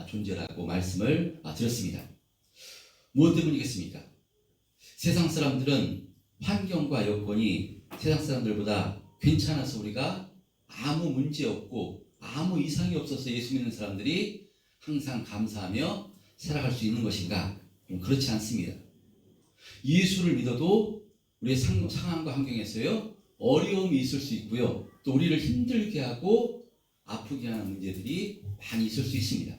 존재라고 말씀을 드렸습니다. 무엇 때문이겠습니까? 세상 사람들은 환경과 여건이 세상 사람들보다 괜찮아서 우리가 아무 문제 없고 아무 이상이 없어서 예수 믿는 사람들이 항상 감사하며 살아갈 수 있는 것인가? 그렇지 않습니다. 예수를 믿어도 우리의 상황과 환경에서요 어려움이 있을 수 있고요, 또 우리를 힘들게 하고 아프게 하는 문제들이 많이 있을 수 있습니다.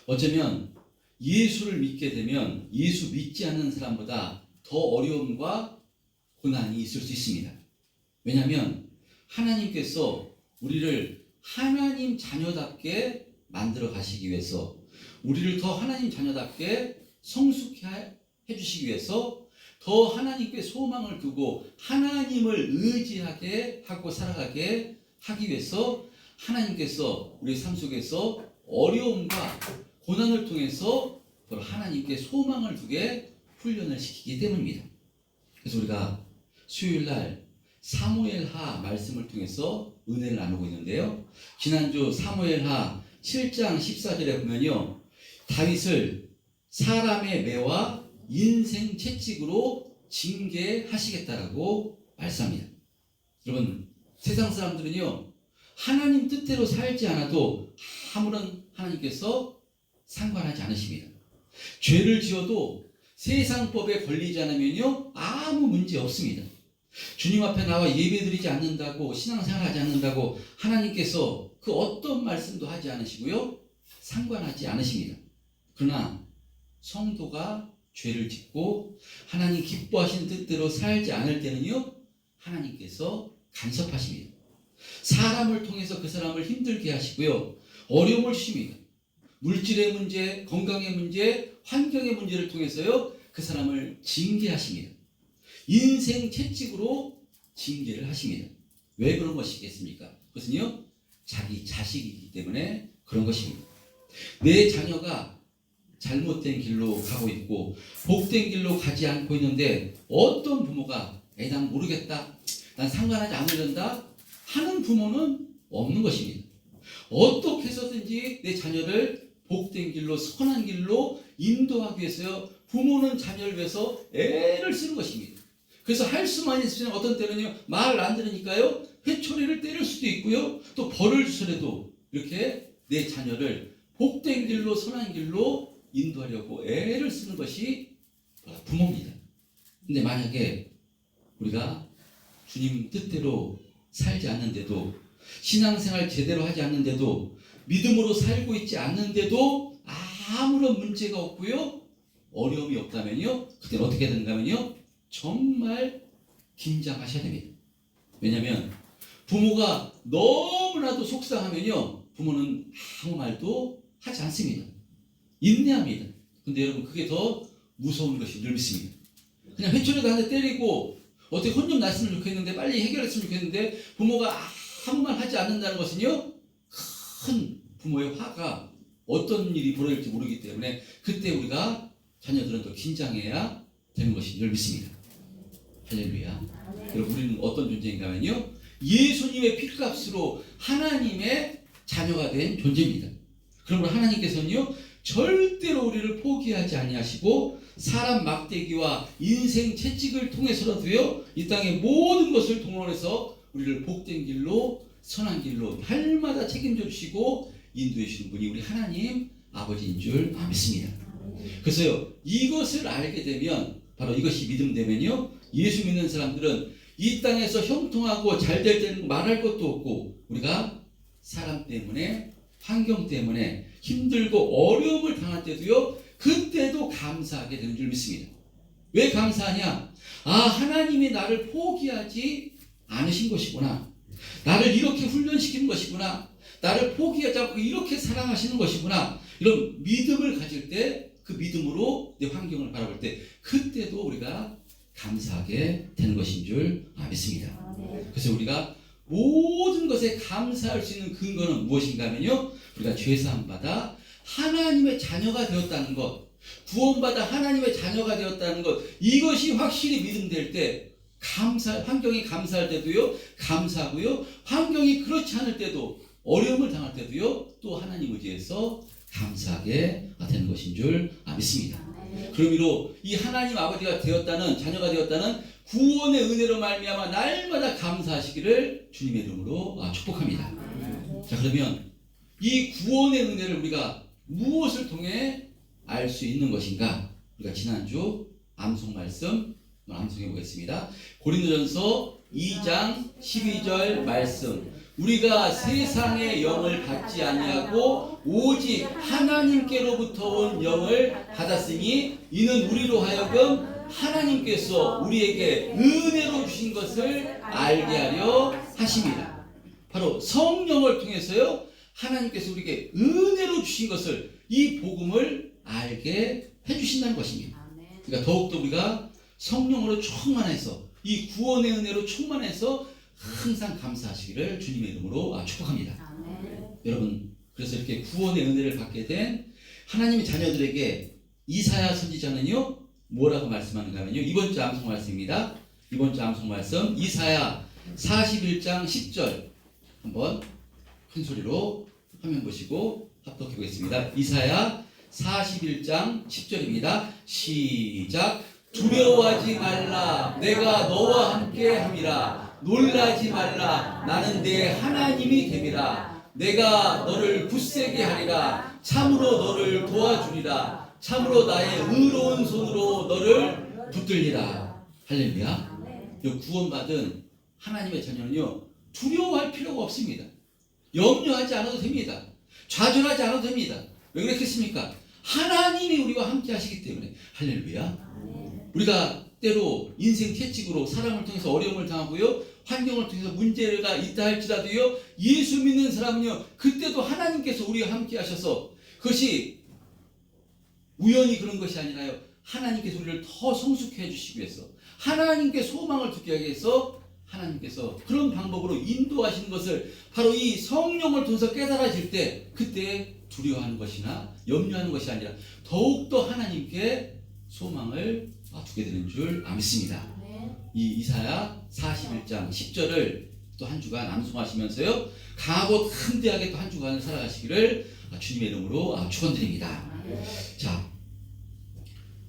어쩌면 예수를 믿게 되면 예수 믿지 않는 사람보다 더 어려움과 고난이 있을 수 있습니다. 왜냐하면 하나님께서 우리를 하나님 자녀답게 만들어 가시기 위해서, 우리를 더 하나님 자녀답게 성숙해 해주시기 위해서, 더 하나님께 소망을 두고 하나님을 의지하게 하고 살아가게 하기 위해서 하나님께서 우리 삶 속에서 어려움과 고난을 통해서 하나님께 소망을 두게 훈련을 시키기 때문입니다. 그래서 우리가 수요일날 사무엘하 말씀을 통해서 은혜를 나누고 있는데요, 지난주 사무엘하 7장 14절에 보면요, 다윗을 사람의 매와 인생 채찍으로 징계하시겠다라고 말씀합니다. 여러분, 세상 사람들은요 하나님 뜻대로 살지 않아도 아무런 하나님께서 상관하지 않으십니다. 죄를 지어도 세상법에 걸리지 않으면요 아무 문제 없습니다. 주님 앞에 나와 예배드리지 않는다고, 신앙생활하지 않는다고 하나님께서 그 어떤 말씀도 하지 않으시고요 상관하지 않으십니다. 그러나 성도가 죄를 짓고 하나님 기뻐하시는 뜻대로 살지 않을 때는요 하나님께서 간섭하십니다. 사람을 통해서 그 사람을 힘들게 하시고요 어려움을 주십니다. 물질의 문제, 건강의 문제, 환경의 문제를 통해서요 그 사람을 징계하십니다. 인생 채찍으로 징계를 하십니다. 왜 그런 것이겠습니까? 그것은요 자기 자식이기 때문에 그런 것입니다. 내 자녀가 잘못된 길로 가고 있고 복된 길로 가지 않고 있는데 어떤 부모가 난 모르겠다, 난 상관하지 않으련다 하는 부모는 없는 것입니다. 어떻게 해서든지 내 자녀를 복된 길로, 선한 길로 인도하기 위해서요 부모는 자녀를 위해서 애를 쓰는 것입니다. 그래서 할 수만 있으면 어떤 때는요 말 안 들으니까요 회초리를 때릴 수도 있고요, 또 벌을 주더라도 이렇게 내 자녀를 복된 길로, 선한 길로 인도하려고 애를 쓰는 것이 부모입니다. 근데 만약에 우리가 주님 뜻대로 살지 않는데도, 신앙생활 제대로 하지 않는데도, 믿음으로 살고 있지 않는데도 아무런 문제가 없고요 어려움이 없다면요 그때는 어떻게 되는가면요 정말 긴장하셔야 됩니다. 왜냐하면 부모가 너무나도 속상하면요 부모는 아무 말도 하지 않습니다. 인내합니다. 근데 여러분 그게 더 무서운 것이 늘 믿습니다. 그냥 회초리도 한 대 때리고 어떻게 혼 좀 났으면 좋겠는데, 빨리 해결했으면 좋겠는데 부모가 아무 말 하지 않는다는 것은요 큰 부모의 화가 어떤 일이 벌어질지 모르기 때문에 그때 우리가 자녀들은 더 긴장해야 되는 것이 늘 믿습니다. 할렐루야. 여러분 우리는 어떤 존재인가 하면요 예수님의 피값으로 하나님의 자녀가 된 존재입니다. 그러므로 하나님께서는요 절대로 우리를 포기하지 아니하시고 사람 막대기와 인생 채찍을 통해서라도요 이 땅의 모든 것을 동원해서 우리를 복된 길로, 선한 길로 날마다 책임져 주시고 인도해 주시는 분이 우리 하나님 아버지인 줄 믿습니다. 그래서요 이것을 알게 되면, 바로 이것이 믿음 되면요 예수 믿는 사람들은 이 땅에서 형통하고 잘 될 때는 말할 것도 없고, 우리가 사람 때문에, 환경 때문에 힘들고 어려움을 당할 때도요 그때도 감사하게 되는 줄 믿습니다. 왜 감사하냐? 하나님이 나를 포기하지 않으신 것이구나, 나를 이렇게 훈련시키는 것이구나, 나를 포기하지 않고 이렇게 사랑하시는 것이구나, 이런 믿음을 가질 때, 그 믿음으로 내 환경을 바라볼 때 그때도 우리가 감사하게 되는 것인 줄 믿습니다. 그래서 우리가 모든 것에 감사할 수 있는 근거는 무엇인가 하면요 우리가 죄사함 받아 하나님의 자녀가 되었다는 것, 구원받아 하나님의 자녀가 되었다는 것, 이것이 확실히 믿음될 때 환경이 감사할 때도요 감사하고요, 환경이 그렇지 않을 때도, 어려움을 당할 때도요 또 하나님 의지해서 감사하게 되는 것인 줄 믿습니다. 그런 의미로 이 하나님 아버지가 되었다는 자녀가 되었다는 구원의 은혜로 말미암아 날마다 감사하시기를 주님의 이름으로 축복합니다. 자, 그러면 이 구원의 은혜를 우리가 무엇을 통해 알 수 있는 것인가? 우리가 지난주 암송 말씀 암송해 보겠습니다. 고린도전서 2장 12절 말씀. 우리가 세상의 영을 받지 아니하고 오직 하나님께로부터 온 영을 받았으니 이는 우리로 하여금 하나님께서 우리에게 은혜로 주신 것을 알게 하려 하심이라. 바로 성령을 통해서요, 하나님께서 우리에게 은혜로 주신 것을, 이 복음을 알게 해주신다는 것입니다. 그러니까 더욱더 우리가 성령으로 충만해서, 이 구원의 은혜로 충만해서 항상 감사하시기를 주님의 이름으로 축복합니다. 여러분, 그래서 이렇게 구원의 은혜를 받게 된 하나님의 자녀들에게 이사야 선지자는요, 뭐라고 말씀하는가 하면요, 이번 주 암송 말씀입니다. 이번 주 암송 말씀 이사야 41장 10절 한번 큰 소리로 화면 보시고 합독해 보겠습니다. 이사야 41장 10절입니다. 시작. 두려워하지 말라. 내가 너와 함께 함이라. 놀라지 말라. 나는 내 하나님이 됨이라. 내가 너를 굳세게 하리라. 참으로 너를 도와주리라. 참으로 나의 의로운 손으로 너를 붙들리라. 할렐루야. 구원받은 하나님의 자녀는요, 두려워할 필요가 없습니다. 염려하지 않아도 됩니다. 좌절하지 않아도 됩니다. 왜 그렇겠습니까? 하나님이 우리와 함께 하시기 때문에. 할렐루야. 우리가 때로 인생 채찍으로 사람을 통해서 어려움을 당하고요, 환경을 통해서 문제가 있다 할지라도요, 예수 믿는 사람은요, 그때도 하나님께서 우리와 함께 하셔서, 그것이 우연히 그런 것이 아니라요, 하나님께서 우리를 더 성숙해 해주시기 위해서, 하나님께 소망을 두게 하기 위해서 하나님께서 그런 방법으로 인도하시는 것을 바로 이 성령을 통해서 깨달아질 때, 그때 두려워하는 것이나 염려하는 것이 아니라 더욱더 하나님께 소망을 두게 되는 줄 믿습니다. 이 이사야 41장 10절을 또 한 주간 암송하시면서요, 강하고 담대하게 또 한 주간을 살아가시기를 주님의 이름으로 축원드립니다. 자,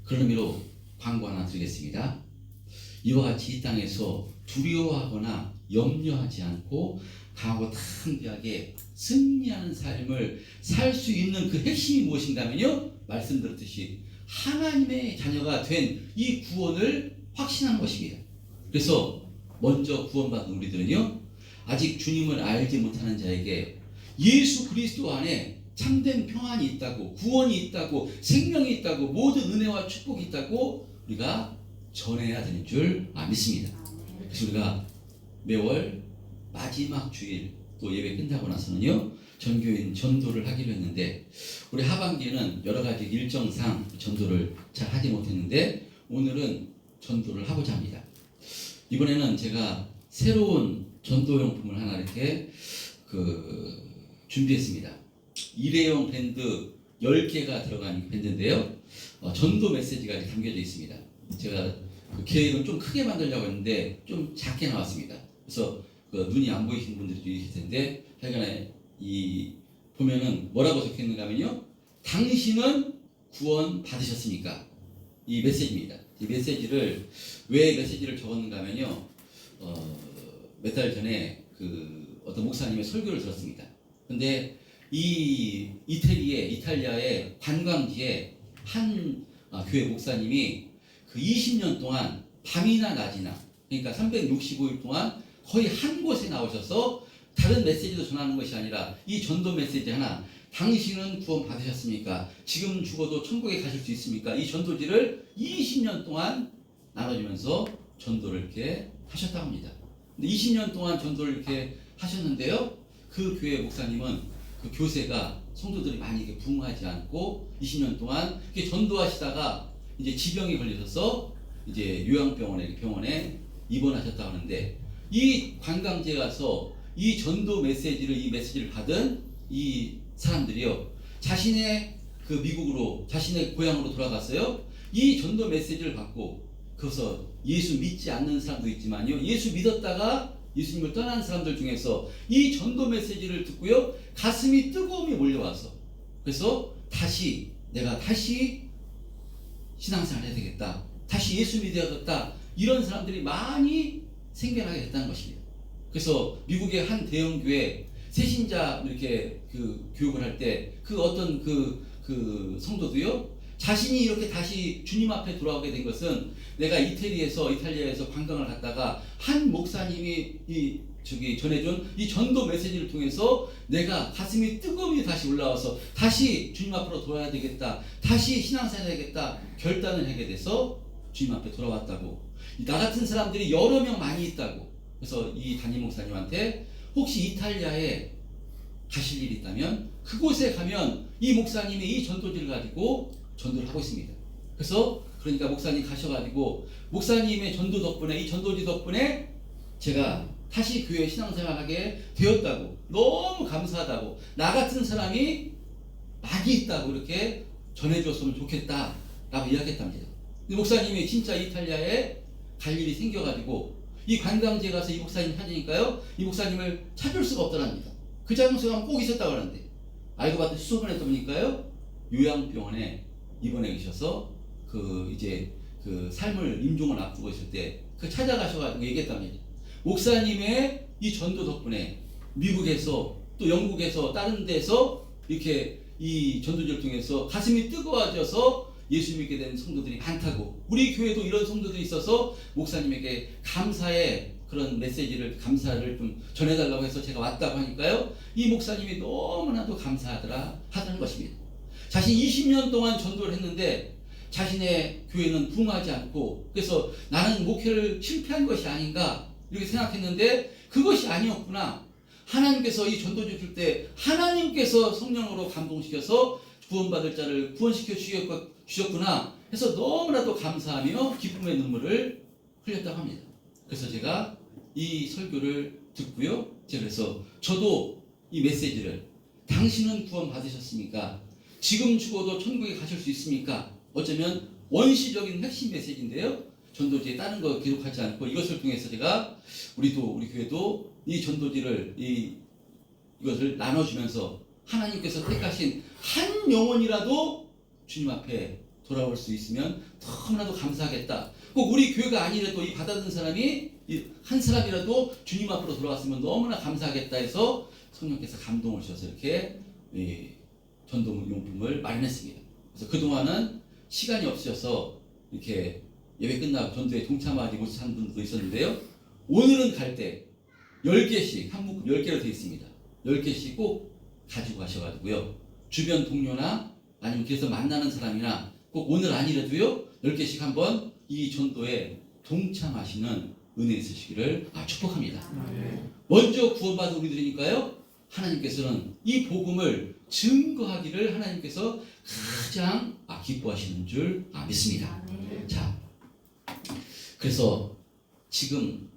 그런 의미로 광고 하나 드리겠습니다. 이와 같이 이 땅에서 두려워하거나 염려하지 않고 강하고 담대하게 승리하는 삶을 살 수 있는 그 핵심이 무엇인가 하면요, 말씀드렸듯이 하나님의 자녀가 된 이 구원을 확신하는 것입니다. 그래서 먼저 구원받은 우리들은요, 아직 주님을 알지 못하는 자에게 예수 그리스도 안에 참된 평안이 있다고, 구원이 있다고, 생명이 있다고, 모든 은혜와 축복이 있다고 우리가 전해야 되는 줄 믿습니다. 그래서 우리가 매월 마지막 주일 또 예배 끝나고 나서는요, 전교인 전도를 하기로 했는데, 우리 하반기에는 여러 가지 일정상 전도를 잘 하지 못했는데 오늘은 전도를 하고자 합니다. 이번에는 제가 새로운 전도용품을 하나 이렇게 준비했습니다. 일회용 밴드 10개가 들어간 밴드인데요, 전도 메시지가 담겨져 있습니다. 제가 그 계획은 좀 크게 만들려고 했는데 좀 작게 나왔습니다. 그래서 눈이 안 보이시는 분들이 계실 텐데, 하여간에 이 보면은 뭐라고 적혀있는가 하면요, 당신은 구원 받으셨습니까? 이 메시지입니다. 이 메시지를 왜 메시지를 적었는가 하면요, 몇 달 전에 어떤 목사님의 설교를 들었습니다. 근데 이 이탈리아의 관광지에 한 교회 목사님이 20년 동안 밤이나 낮이나, 그러니까 365일 동안 거의 한 곳에 나오셔서 다른 메시지도 전하는 것이 아니라 이 전도 메시지 하나, 당신은 구원 받으셨습니까? 지금 죽어도 천국에 가실 수 있습니까? 이 전도지를 20년 동안 나눠주면서 전도를 이렇게 하셨다고 합니다. 근데 20년 동안 전도를 이렇게 하셨는데요, 그 교회 목사님은 그 교세가 성도들이 많이 이렇게 부흥하지 않고 20년 동안 이렇게 전도하시다가 이제 지병이 걸리셔서 이제 병원에 입원하셨다고 하는데, 이 관광지에 가서 이 전도 메시지를 받은 이 사람들이요, 자신의 미국으로, 자신의 고향으로 돌아갔어요. 이 전도 메시지를 받고, 그래서 예수 믿지 않는 사람도 있지만요, 예수 믿었다가 예수님을 떠난 사람들 중에서 이 전도 메시지를 듣고요, 가슴이 뜨거움이 몰려와서, 그래서 내가 다시 신앙생활 해야 되겠다. 다시 예수 믿어야겠다. 이런 사람들이 많이 생겨나게 됐다는 것입니다. 그래서 미국의 한 대형 교회 새신자 이렇게 그 교육을 할 때 그 어떤 그 성도도요, 자신이 이렇게 다시 주님 앞에 돌아오게 된 것은 내가 이탈리아에서 관광을 갔다가 한 목사님이 전해준 이 전도 메시지를 통해서 내가 가슴이 뜨거움이 다시 올라와서 다시 주님 앞으로 돌아야 되겠다. 다시 신앙생활 해야겠다. 결단을 하게 돼서 주님 앞에 돌아왔다고. 나 같은 사람들이 여러 명 많이 있다고. 그래서 이 담임 목사님한테 혹시 이탈리아에 가실 일이 있다면 그곳에 가면 이 목사님이 이 전도지를 가지고 전도를 하고 있습니다. 그래서 그러니까 목사님 가셔가지고 목사님의 전도 덕분에, 이 전도지 덕분에 제가 다시 교회 신앙생활하게 되었다고, 너무 감사하다고, 나 같은 사람이 많이 있다고 이렇게 전해줬으면 좋겠다라고 이야기했답니다. 목사님이 진짜 이탈리아에 갈 일이 생겨가지고 이 관광지에 가서 이 목사님 찾으니까요, 이 목사님을 찾을 수가 없더랍니다. 그 장소에 꼭 있었다고 하는데 알고 봤더니 수소문에 떠보니까요, 요양병원에 입원해 계셔서 이제 삶을 임종을 앞두고 있을 때 찾아가셔가지고 얘기했답니다. 목사님의 이 전도 덕분에 미국에서 또 영국에서 다른 데서 이렇게 이 전도지를 통해서 가슴이 뜨거워져서 예수 믿게 된 성도들이 많다고, 우리 교회도 이런 성도들이 있어서 목사님에게 감사의 그런 메시지를, 감사를 좀 전해달라고 해서 제가 왔다고 하니까요, 이 목사님이 너무나도 감사하더라 하다는 것입니다. 자신 20년 동안 전도를 했는데 자신의 교회는 부흥하지 않고, 그래서 나는 목회를 실패한 것이 아닌가 이렇게 생각했는데 그것이 아니었구나. 하나님께서 이 전도지 줄 때 하나님께서 성령으로 감동시켜서 구원받을 자를 구원시켜 주셨구나 해서 너무나도 감사하며 기쁨의 눈물을 흘렸다고 합니다. 그래서 제가 이 설교를 듣고요, 그래서 저도 이 메시지를, 당신은 구원 받으셨습니까? 지금 죽어도 천국에 가실 수 있습니까? 어쩌면 원시적인 핵심 메시지인데요, 전도지에 다른 거 기록하지 않고 이것을 통해서 제가 우리 교회도 이 전도지를 이것을 나눠주면서 하나님께서 택하신 한 영혼이라도 주님 앞에 돌아올 수 있으면 너무나도 감사하겠다. 꼭 우리 교회가 아니라도 이 받아든 사람이 한 사람이라도 주님 앞으로 돌아왔으면 너무나 감사하겠다 해서 성령께서 감동을 주셔서 이렇게 전도용품을 마련했습니다. 그래서 그동안은 시간이 없으셔서 이렇게 예배 끝나고 전도에 동참하지 못한 분도 있었는데요, 오늘은 갈 때 10개씩, 한 묶음 10개로 되어 있습니다. 10개씩 꼭 가지고 가셔가지고요, 주변 동료나 아니면 길에서 만나는 사람이나 꼭 오늘 아니라도요 10개씩 한번 이 전도에 동참하시는 은혜 있으시기를 축복합니다. 먼저 구원받은 우리들이니까요, 하나님께서는 이 복음을 증거하기를 하나님께서 가장 기뻐하시는 줄 믿습니다. 자, 그래서 지금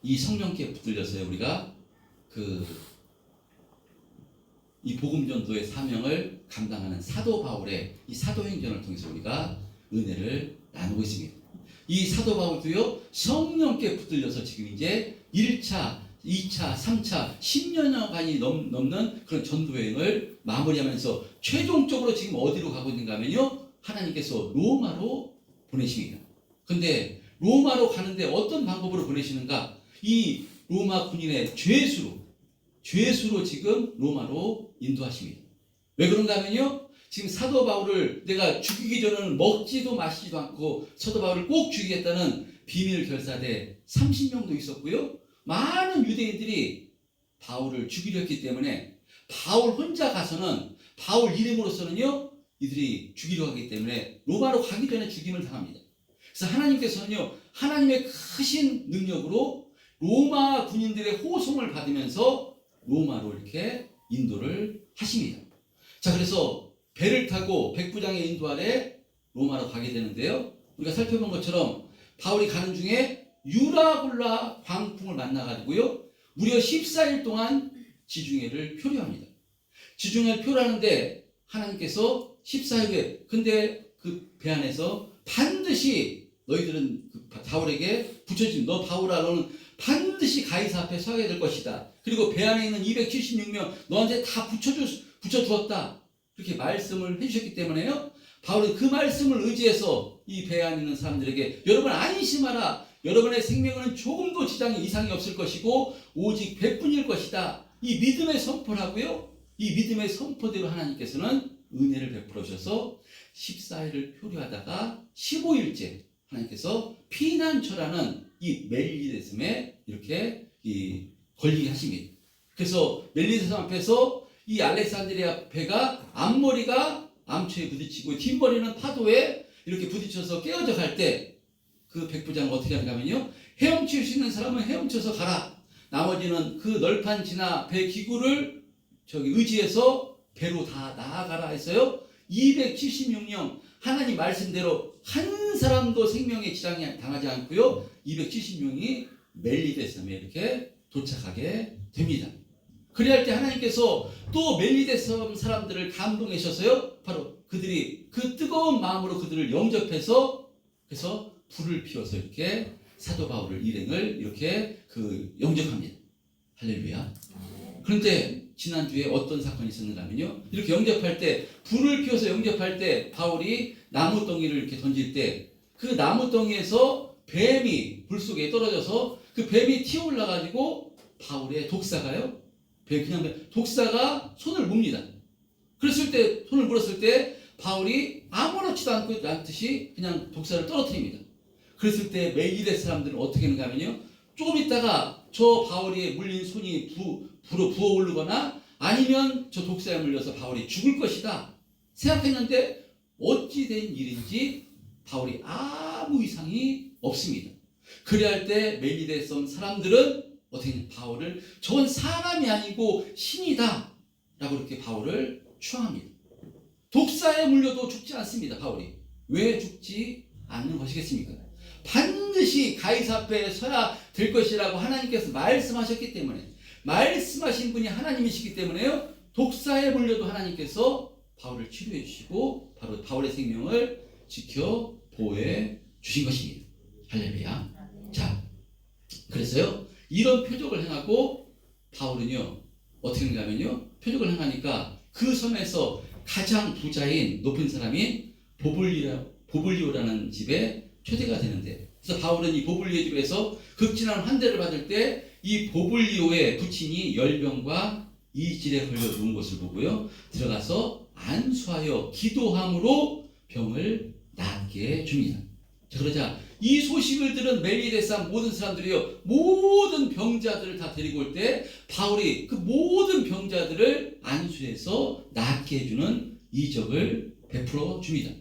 이 성령께 붙들려서 우리가 이 복음 전도의 사명을 감당하는 사도 바울의 이 사도행전을 통해서 우리가 은혜를 나누고 있습니다. 이 사도 바울도요, 성령께 붙들려서 지금 이제 1차, 2차, 3차 10년여간이 넘는 그런 전도여행을 마무리하면서 최종적으로 지금 어디로 가고 있는가 하면요, 하나님께서 로마로 보내십니다. 근데 로마로 가는데 어떤 방법으로 보내시는가? 이 로마 군인의 죄수로 지금 로마로 인도하십니다. 왜 그런가 하면요, 지금 사도 바울을 내가 죽이기 전에는 먹지도 마시지도 않고 사도 바울을 꼭 죽이겠다는 비밀 결사대 30명도 있었고요, 많은 유대인들이 바울을 죽이려 했기 때문에 바울 혼자 가서는, 바울 이름으로서는요 이들이 죽이려 하기 때문에 로마로 가기 전에 죽임을 당합니다. 그래서 하나님께서는요, 하나님의 크신 능력으로 로마 군인들의 호송을 받으면서 로마로 이렇게 인도를 하십니다. 자, 그래서 배를 타고 백부장의 인도 아래 로마로 가게 되는데요, 우리가 살펴본 것처럼 바울이 가는 중에 유라굴라 광풍을 만나가지고요, 무려 14일 동안 지중해를 표류합니다. 지중해를 표류하는데 하나님께서 14일 후에, 근데 그 배 안에서 반드시 너희들은 바울에게 붙여진, 너 바울아, 너는 반드시 가이사 앞에 서게 될 것이다. 그리고 배 안에 있는 276명 너한테 다 붙여주었다. 그렇게 말씀을 해주셨기 때문에요. 바울은 그 말씀을 의지해서 이 배 안에 있는 사람들에게 여러분 안심하라. 여러분의 생명은 조금도 이상이 없을 것이고 오직 백분일 것이다. 이 믿음의 선포라고요. 이 믿음의 선포대로 하나님께서는 은혜를 베풀어 주셔서 14일을 표류하다가 15일째 하나님께서 피난처라는 이 멜리데섬에 이렇게 걸리게 하십니다. 그래서 멜리데섬 앞에서 이 알렉산드리아 배가 앞머리가 암초에 부딪히고 뒷머리는 파도에 이렇게 부딪혀서 깨어져 갈 때 그 백부장은 어떻게 하냐면요. 헤엄칠 수 있는 사람은 헤엄쳐서 가라. 나머지는 그 널판 지나 배 기구를 의지해서 배로 다 나아가라 했어요. 276명 하나님 말씀대로 한 사람도 생명에 지장이 당하지 않고요. 276명이 멜리데섬에 이렇게 도착하게 됩니다. 그래야 할 때 하나님께서 또 멜리데섬 사람들을 감동하셔서요. 바로 그들이 그 뜨거운 마음으로 그들을 영접해서 그래서 불을 피워서 이렇게 사도 바울을 일행을 이렇게 영접합니다. 할렐루야. 그런데 지난주에 어떤 사건이 있었는가 하면요. 이렇게 영접할 때 불을 피워서 영접할 때 바울이 나무덩이를 이렇게 던질 때 그 나무덩이에서 뱀이 불 속에 떨어져서 그 뱀이 튀어 올라가지고 바울의 독사가요. 독사가 손을 뭅니다. 그랬을 때 손을 물었을 때 바울이 아무렇지도 않듯이 그냥 독사를 떨어뜨립니다. 그랬을 때 멜리데 사람들은 어떻게 하는가 하면요. 조금 있다가 저 바울이 물린 손이 불어 부어오르거나 아니면 저 독사에 물려서 바울이 죽을 것이다 생각했는데 어찌 된 일인지 바울이 아무 이상이 없습니다. 그래야 할 때 멜리데섬 사람들은 어떻게 했냐, 바울을 저건 사람이 아니고 신이다 라고 이렇게 바울을 추앙합니다. 독사에 물려도 죽지 않습니다. 바울이 왜 죽지 않는 것이겠습니까? 반드시 가이사 앞에 서야 될 것이라고 하나님께서 말씀하셨기 때문에 말씀하신 분이 하나님이시기 때문에요. 독사에 물려도 하나님께서 바울을 치료해 주시고 바로 바울의 생명을 지켜 보호해 주신 것입니다. 할렐루야. 자, 그래서요. 이런 표적을 행하고 바울은요. 어떻게 하냐면요. 표적을 행하니까 그 섬에서 가장 부자인 높은 사람인 보블리오라는 집에 초대가 되는데 그래서 바울은 이 보블리오의 집에서 극진한 환대를 받을 때 이 보블리오의 부친이 열병과 이질에 걸려 누운 것을 보고요. 들어가서 안수하여 기도함으로 병을 낫게 해줍니다. 자, 그러자 이 소식을 들은 멜리데섬 모든 사람들이요. 모든 병자들을 다 데리고 올 때 바울이 그 모든 병자들을 안수해서 낫게 해주는 이적을 베풀어 줍니다.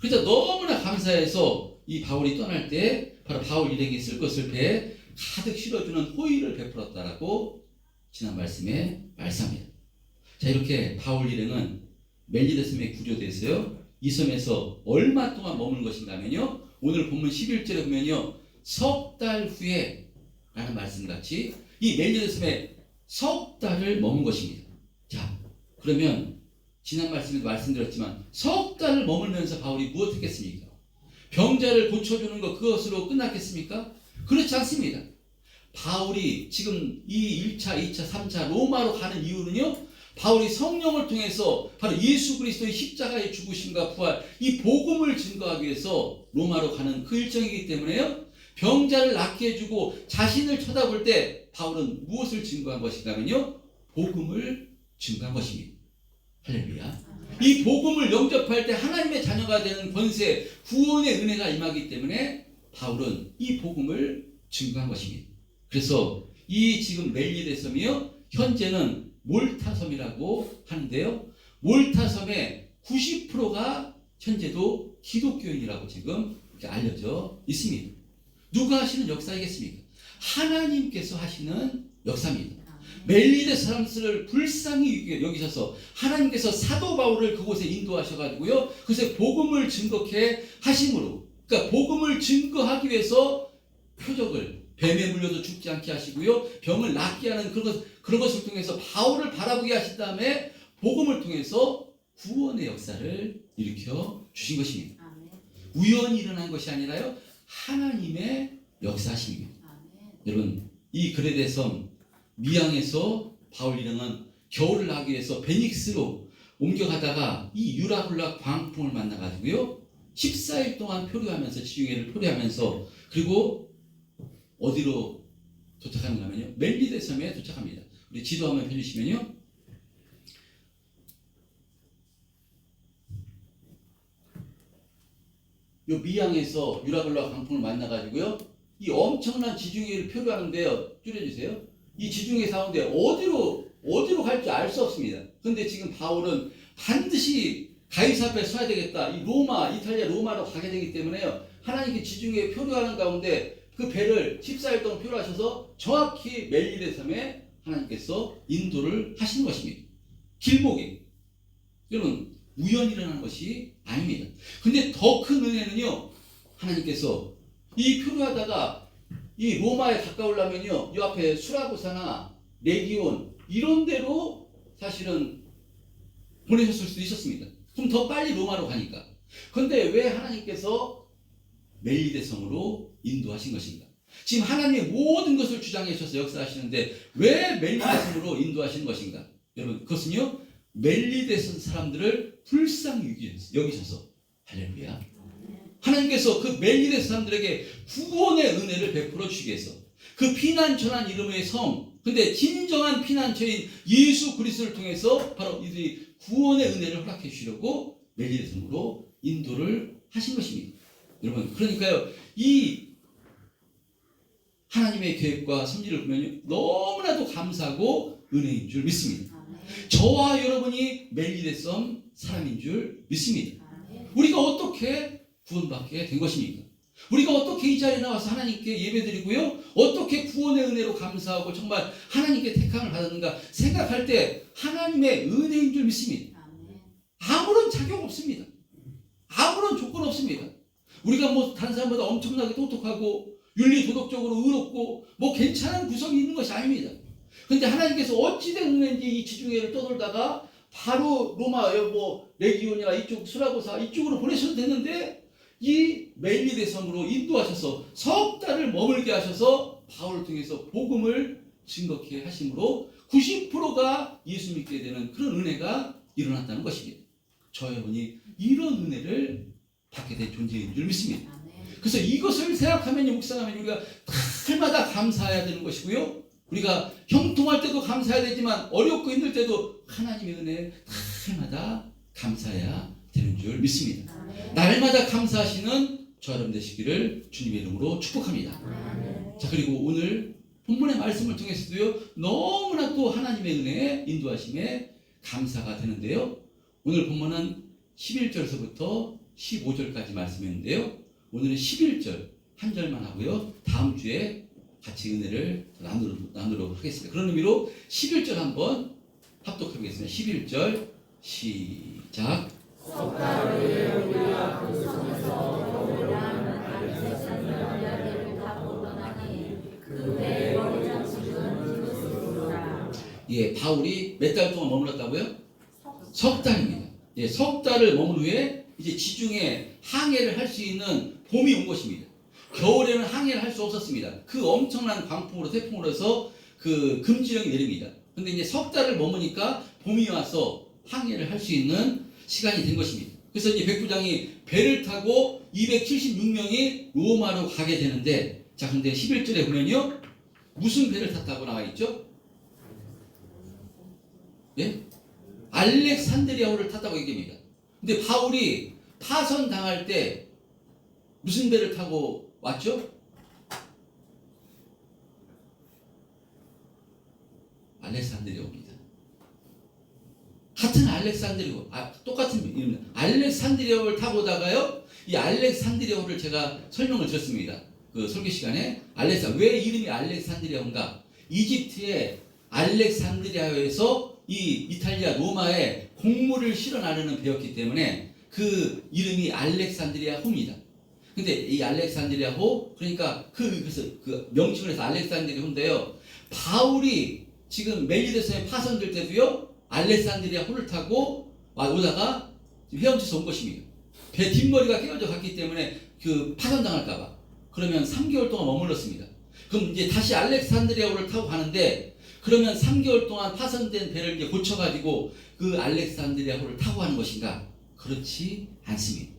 그래서 너무나 감사해서 이 바울이 떠날 때 바로 바울 일행이 쓸 것을 배에 가득 실어주는 호의를 베풀었다라고 지난 말씀에 말씀합니다. 자, 이렇게 바울 일행은 멜리데섬에 구조돼서요. 이 섬에서 얼마 동안 머무는 것인가 하면요. 오늘 본문 11절에 보면요. 석 달 후에 라는 말씀같이 이 멜리데섬에 석 달을 머문 것입니다. 자, 그러면 지난 말씀에도 말씀드렸지만 석 달을 머물면서 바울이 무엇했겠습니까? 병자를 고쳐주는 것 그것으로 끝났겠습니까? 그렇지 않습니다. 바울이 지금 이 1차, 2차, 3차 로마로 가는 이유는요. 바울이 성령을 통해서 바로 예수 그리스도의 십자가의 죽으심과 부활 이 복음을 증거하기 위해서 로마로 가는 그 일정이기 때문에요. 병자를 낫게 해주고 자신을 쳐다볼 때 바울은 무엇을 증거한 것인가 하면요. 복음을 증거한 것입니다. 할렐루야. 이 복음을 영접할 때 하나님의 자녀가 되는 권세, 구원의 은혜가 임하기 때문에 바울은 이 복음을 증거한 것입니다. 그래서 이 지금 멜리데섬이요. 현재는 몰타섬이라고 하는데요. 몰타섬의 90%가 현재도 기독교인이라고 지금 이렇게 알려져 있습니다. 누가 하시는 역사이겠습니까? 하나님께서 하시는 역사입니다. 멜리데 사람들을 불쌍히 여기셔서 하나님께서 사도 바울을 그곳에 인도하셔가지고요. 그것에 복음을 증거케 하심으로 그러니까 복음을 증거하기 위해서 표적을 뱀에 물려도 죽지 않게 하시고요. 병을 낫게 하는 그런 것을 통해서 바울을 바라보게 하신 다음에 복음을 통해서 구원의 역사를 일으켜 주신 것입니다. 아멘. 우연히 일어난 것이 아니라요. 하나님의 역사심입니다. 아멘. 여러분 이 그레데섬 미양에서 바울 일행은 겨울을 나기 위해서 베닉스로 옮겨가다가 이 유라굴라 광풍을 만나가지고요 14일 동안 표류하면서 지중해를 표류하면서 그리고 어디로 도착하는가 하면요 멜리데 섬에 도착합니다. 우리 지도 한번 펴주시면요 요 미양에서 유라굴라 광풍을 만나가지고요 이 엄청난 지중해를 표류하는데요 줄여주세요. 이 지중해 가운데 어디로 갈지 알 수 없습니다. 근데 지금 바울은 반드시 가이사 앞에 서야 되겠다. 이 로마, 이탈리아 로마로 가게 되기 때문에요. 하나님께 지중해에 표류하는 가운데 그 배를 14일 동안 표류하셔서 정확히 멜리데 섬에 하나님께서 인도를 하시는 것입니다. 길목에. 여러분 우연히 일어나는 것이 아닙니다. 근데 더 큰 은혜는요. 하나님께서 이 표류하다가 이 로마에 가까우려면요. 이 앞에 수라구사나 레기온 이런 데로 사실은 보내셨을 수도 있었습니다. 그럼 더 빨리 로마로 가니까. 그런데 왜 하나님께서 멜리데 성으로 인도하신 것인가? 지금 하나님의 모든 것을 주장해 주셔서 역사하시는데 왜 멜리데 성으로 인도하신 것인가? 여러분 그것은요. 멜리데 성 사람들을 불쌍히 여기셔서 할렐루야. 하나님께서 그 멜리데 사람들에게 구원의 은혜를 베풀어 주시기 위해서 그 피난처란 이름의 성 근데 진정한 피난처인 예수 그리스도를 통해서 바로 이들이 구원의 은혜를 허락해 주시려고 멜리데 성으로 인도를 하신 것입니다. 여러분 그러니까요 이 하나님의 계획과 섭리를 보면 너무나도 감사하고 은혜인 줄 믿습니다. 저와 여러분이 멜리데 성 사람인 줄 믿습니다. 우리가 어떻게 구원받게 된 것입니까? 우리가 어떻게 이 자리에 나와서 하나님께 예배드리고요 어떻게 구원의 은혜로 감사하고 정말 하나님께 택함을 받았는가 생각할 때 하나님의 은혜인 줄 믿습니다. 아무런 자격 없습니다. 아무런 조건 없습니다. 우리가 뭐 다른 사람보다 엄청나게 똑똑하고 윤리 도덕적으로 의롭고 뭐 괜찮은 구석이 있는 것이 아닙니다. 그런데 하나님께서 어찌된 은혜인지 이 지중해를 떠돌다가 바로 로마 뭐 레기온이나 이쪽 수라고사 이쪽으로 보내셔도 됐는데 이 멜리데 섬으로 인도하셔서 석 달을 머물게 하셔서 바울을 통해서 복음을 증거케 하심으로 90%가 예수 믿게 되는 그런 은혜가 일어났다는 것입니다. 저 여러분이 이런 은혜를 받게 된 존재인 줄 믿습니다. 그래서 이것을 생각하면 묵상하면 우리가 날마다 감사해야 되는 것이고요. 우리가 형통할 때도 감사해야 되지만 어렵고 힘들 때도 하나님의 은혜 날마다 감사해야 되는 줄 믿습니다. 날마다 감사하시는 저 여러분 되시기를 주님의 이름으로 축복합니다. 자 그리고 오늘 본문의 말씀을 통해서도요 너무나 또 하나님의 은혜에 인도하심에 감사가 되는데요. 오늘 본문은 11절에서부터 15절까지 말씀했는데요. 오늘은 11절 한 절만 하고요. 다음 주에 같이 은혜를 나누도록 하겠습니다. 그런 의미로 11절 한번 합독하겠습니다. 11절 시작. 예, 바울이 몇 달 동안 머물렀다고요? 석 달입니다. 예, 석 달을 머문 후에 이제 지중해 항해를 할 수 있는 봄이 온 것입니다. 겨울에는 항해를 할 수 없었습니다. 그 엄청난 광풍으로 태풍으로 해서 그 금지령이 내립니다. 근데 이제 석 달을 머무니까 봄이 와서 항해를 할 수 있는 시간이 된 것입니다. 그래서 이제 백부장이 배를 타고 276명이 로마로 가게 되는데 자 근데 11절에 보면요 무슨 배를 탔다고 나와 있죠? 예? 알렉산드리아호를 탔다고 얘기합니다. 근데 바울이 파선 당할 때 무슨 배를 타고 왔죠? 알렉산드리아호입니다. 같은 알렉산드리아호, 똑같은 이름입니다. 알렉산드리아호를 타고 오다가요, 이 알렉산드리아호를 제가 설명을 드렸습니다. 그 설교 시간에 왜 이름이 알렉산드리아호인가? 이집트의 알렉산드리아호에서 이 이탈리아 로마에 곡물을 실어 나르는 배였기 때문에 그 이름이 알렉산드리아호입니다. 근데 이 알렉산드리아호 그러니까 그래서 그 명칭을 해서 알렉산드리아호인데요. 바울이 지금 멜리데섬에 파선될 때도요 알렉산드리아호를 타고 오다가 헤엄쳐서 온 것입니다. 배 뒷머리가 깨어져 갔기 때문에 그 파선당할까봐 그러면 3개월 동안 머물렀습니다. 그럼 이제 다시 알렉산드리아호를 타고 가는데 그러면 3개월 동안 파손된 배를 이제 고쳐가지고 그 알렉산드리아호를 타고 가는 것인가? 그렇지 않습니다.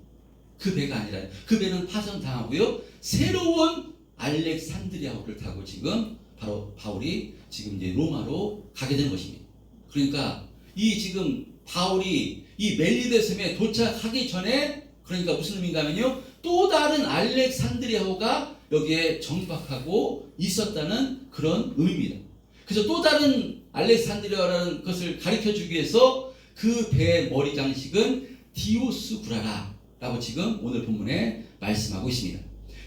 그 배가 아니라 그 배는 파손당하고요. 새로운 알렉산드리아호를 타고 지금 바로 바울이 지금 이제 로마로 가게 되는 것입니다. 그러니까 이 지금 바울이 이 멜리데 섬에 도착하기 전에 그러니까 무슨 의미인가 하면요. 또 다른 알렉산드리아호가 여기에 정박하고 있었다는 그런 의미입니다. 그래서 또 다른 알렉산드리아라는 것을 가르쳐 주기 위해서 그 배의 머리 장식은 디오스구라라라고 지금 오늘 본문에 말씀하고 있습니다.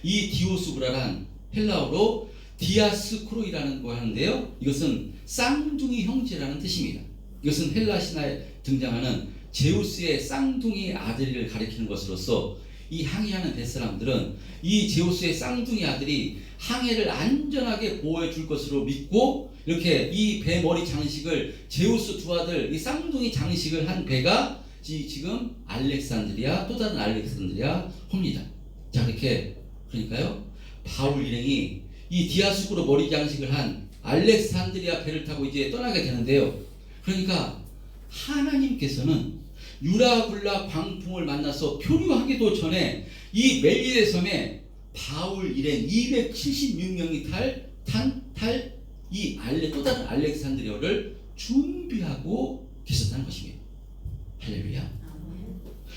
이 디오스구라란 헬라어로 디아스코로이라는 거 하는데요. 이것은 쌍둥이 형제라는 뜻입니다. 이것은 헬라 신화에 등장하는 제우스의 쌍둥이 아들을 가리키는 것으로서 이 항해하는 뱃사람들은 이 제우스의 쌍둥이 아들이 항해를 안전하게 보호해 줄 것으로 믿고 이렇게 이 배 머리 장식을 제우스 두 아들 이 쌍둥이 장식을 한 배가 지금 알렉산드리아 또 다른 알렉산드리아 호입니다. 자 이렇게 그러니까요 바울 일행이 이 디아스구로 머리 장식을 한 알렉산드리아 배를 타고 이제 떠나게 되는데요. 그러니까 하나님께서는 유라굴라 광풍을 만나서 표류하기도 전에 이 멜리데 섬에 바울 일행 276명이 탈 이 또 다른 알렉산드리아를 준비하고 계셨다는 것입니다. 할렐루야.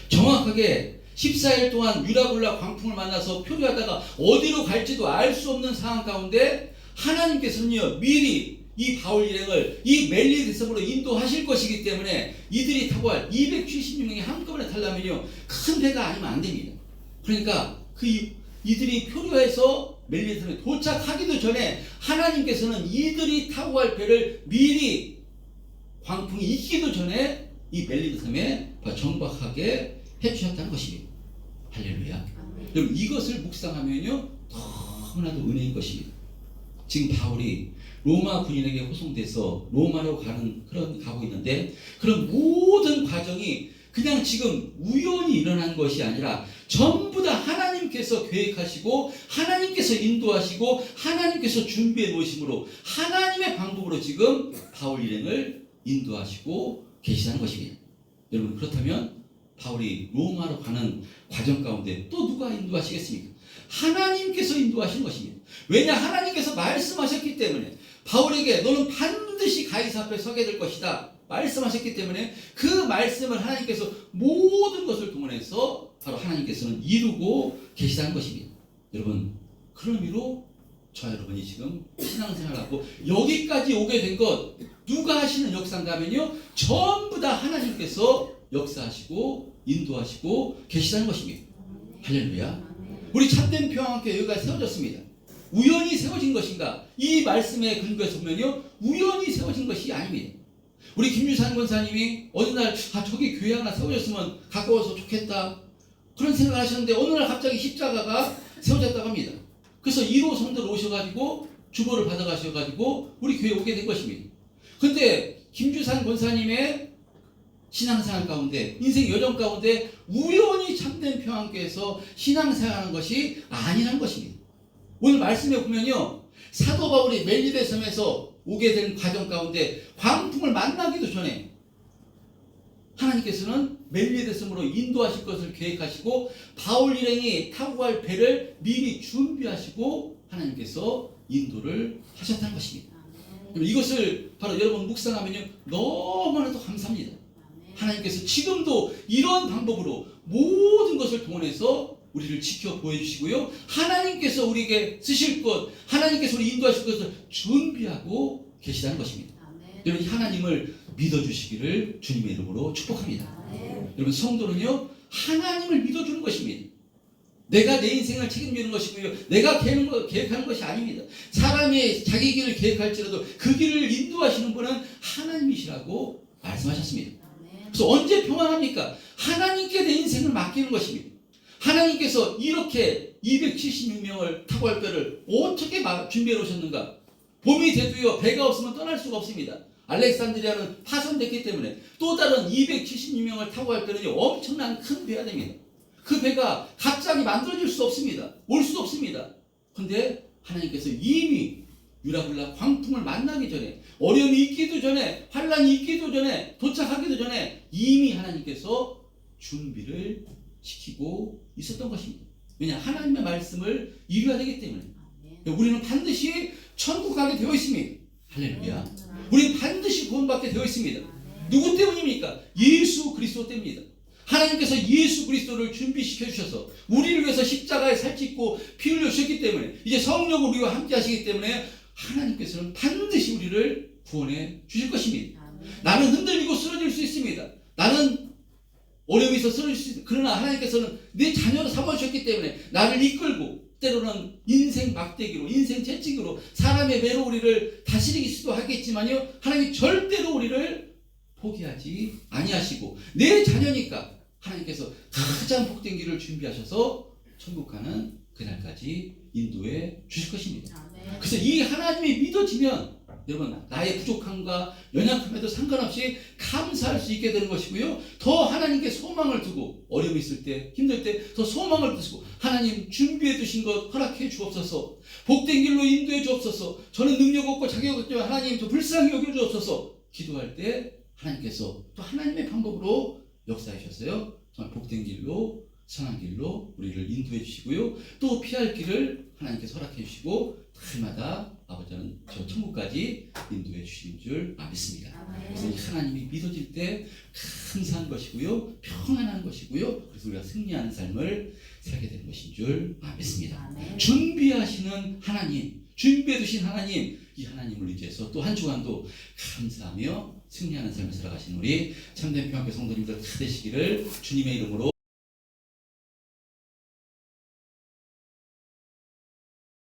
정확하게 14일 동안 유라굴라 광풍을 만나서 표류하다가 어디로 갈지도 알 수 없는 상황 가운데 하나님께서는요 미리 이 바울 일행을 이 멜리데 섬으로 인도하실 것이기 때문에 이들이 타고 할 276명이 한꺼번에 타려면요 큰 배가 아니면 안 됩니다. 그러니까 이들이 표류해서 멜리데 섬에 도착하기도 전에 하나님께서는 이들이 타고 할 배를 미리 광풍이 있기도 전에 이 멜리데 섬에 정박하게 해주셨다는 것입니다. 할렐루야. 여러분 이것을 묵상하면요 너무나도 은혜인 것입니다. 지금 바울이 로마 군인에게 호송돼서 로마로 가고 있는데 그런 모든 과정이 그냥 지금 우연히 일어난 것이 아니라 전부 다 하나님께서 계획하시고 하나님께서 인도하시고 하나님께서 준비해 놓으심으로 하나님의 방법으로 지금 바울 일행을 인도하시고 계시다는 것입니다. 여러분 그렇다면 바울이 로마로 가는 과정 가운데 또 누가 인도하시겠습니까? 하나님께서 인도하신 것입니다. 왜냐 하나님께서 말씀하셨기 때문에 바울에게 너는 반드시 가이사 앞에 서게 될 것이다 말씀하셨기 때문에 그 말씀을 하나님께서 모든 것을 동원해서 바로 하나님께서는 이루고 계시다는 것입니다. 여러분 그런 의미로 저 여러분이 지금 신앙생활하고 여기까지 오게 된 것 누가 하시는 역사인가 하면요 전부 다 하나님께서 역사하시고 인도하시고 계시다는 것입니다. 할렐루야. 우리 참된 평안교회 여기가 세워졌습니다. 우연히 세워진 것인가? 이 말씀의 근거에서 보면요 우연히 세워진 것이 아닙니다. 우리 김유산 권사님이 어느 날 저기 교회 하나 세워졌으면 가까워서 좋겠다 그런 생각을 하셨는데 어느 날 갑자기 십자가가 세워졌다고 합니다. 그래서 1호 성도로 오셔가지고 주보를 받아가셔가지고 우리 교회에 오게 된 것입니다. 근데 김주산 권사님의 신앙생활 가운데 인생 여정 가운데 우연히 참된 평안교회에서 신앙생활하는 것이 아니라는 것입니다. 오늘 말씀에 보면요 사도 바울이 멜리데 섬에서 오게 된 과정 가운데 광풍을 만나기도 전에 하나님께서는 멜리데 섬으로 인도하실 것을 계획하시고 바울 일행이 타고 갈 배를 미리 준비하시고 하나님께서 인도를 하셨다는 것입니다. 이것을 바로 여러분 묵상하면요 너무나도 감사합니다. 하나님께서 지금도 이런 방법으로 모든 것을 동원해서 우리를 지켜 보여주시고요 하나님께서 우리에게 쓰실 것 하나님께서 우리 인도하실 것을 준비하고 계시다는 것입니다. 여러분 하나님을 믿어주시기를 주님의 이름으로 축복합니다. 여러분 성도는요 하나님을 믿어주는 것입니다. 내가 내 인생을 책임지는 것이고요 내가 계획하는 것이 아닙니다. 사람이 자기 길을 계획할지라도 그 길을 인도하시는 분은 하나님이시라고 말씀하셨습니다. 그래서 언제 평안합니까? 하나님께 내 인생을 맡기는 것입니다. 하나님께서 이렇게 276명을 타고 갈 배를 어떻게 준비해 놓으셨는가? 봄이 돼도요 배가 없으면 떠날 수가 없습니다. 알렉산드리아는 파손됐기 때문에 또 다른 276명을 타고 갈 때는요 엄청난 큰 배가 됩니다. 그 배가 갑자기 만들어질 수 없습니다. 올 수 없습니다. 그런데 하나님께서 이미 유라굴라 광풍을 만나기 전에, 어려움이 있기도 전에, 환란이 있기도 전에, 도착하기도 전에 이미 하나님께서 준비를 시키고 있었던 것입니다. 왜냐? 하나님의 말씀을 이루어야 되기 때문에. 우리는 반드시 천국 가게 되어 있습니다. 할렐루야. 우리는 반드시 구원받게 되어 있습니다. 누구 때문입니까? 예수 그리스도 때문입니다. 하나님께서 예수 그리스도를 준비시켜 주셔서 우리를 위해서 십자가에 살찌고 피 흘려 주셨기 때문에, 이제 성령으로 우리와 함께 하시기 때문에 하나님께서는 반드시 우리를 구원해 주실 것입니다. 나는 흔들리고 쓰러질 수 있습니다. 나는 어려움이 있어 쓰러질 수 있습니다. 그러나 하나님께서는 내 자녀로 삼아주셨기 때문에 나를 이끌고, 때로는 인생 막대기로, 인생 채찍으로 사람의 매로 우리를 다스리기도 하겠지만요, 하나님이 절대로 우리를 포기하지 아니하시고, 내 자녀니까 하나님께서 가장 복된 길을 준비하셔서 천국 가는 그날까지 인도해 주실 것입니다. 그래서 이 하나님이 믿어지면 여러분, 나의 부족함과 연약함에도 상관없이 감사할 수 있게 되는 것이고요, 더 하나님께 소망을 두고, 어려움이 있을 때, 힘들 때 더 소망을 두시고, 하나님 준비해 두신 것 허락해 주옵소서, 복된 길로 인도해 주옵소서, 저는 능력 없고 자격 없지만 하나님 저 불쌍히 여겨 주옵소서 기도할 때 하나님께서 또 하나님의 방법으로 역사해 주셨어요. 정말 복된 길로, 선한 길로 우리를 인도해 주시고요, 또 피할 길을 하나님께서 허락해 주시고 날마다 아버지는 저 천국까지 인도해 주시는 줄 믿습니다. 그래서 이 하나님이 믿어질 때 감사한 것이고요, 평안한 것이고요, 그래서 우리가 승리하는 삶을 살게 되는 것인 줄 믿습니다. 준비하시는 하나님, 준비해 두신 하나님, 이 하나님을 의지해서 또 한 주간도 감사하며 승리하는 삶을 살아가신 우리 참된 평화교회 성도님들 다 되시기를 주님의 이름으로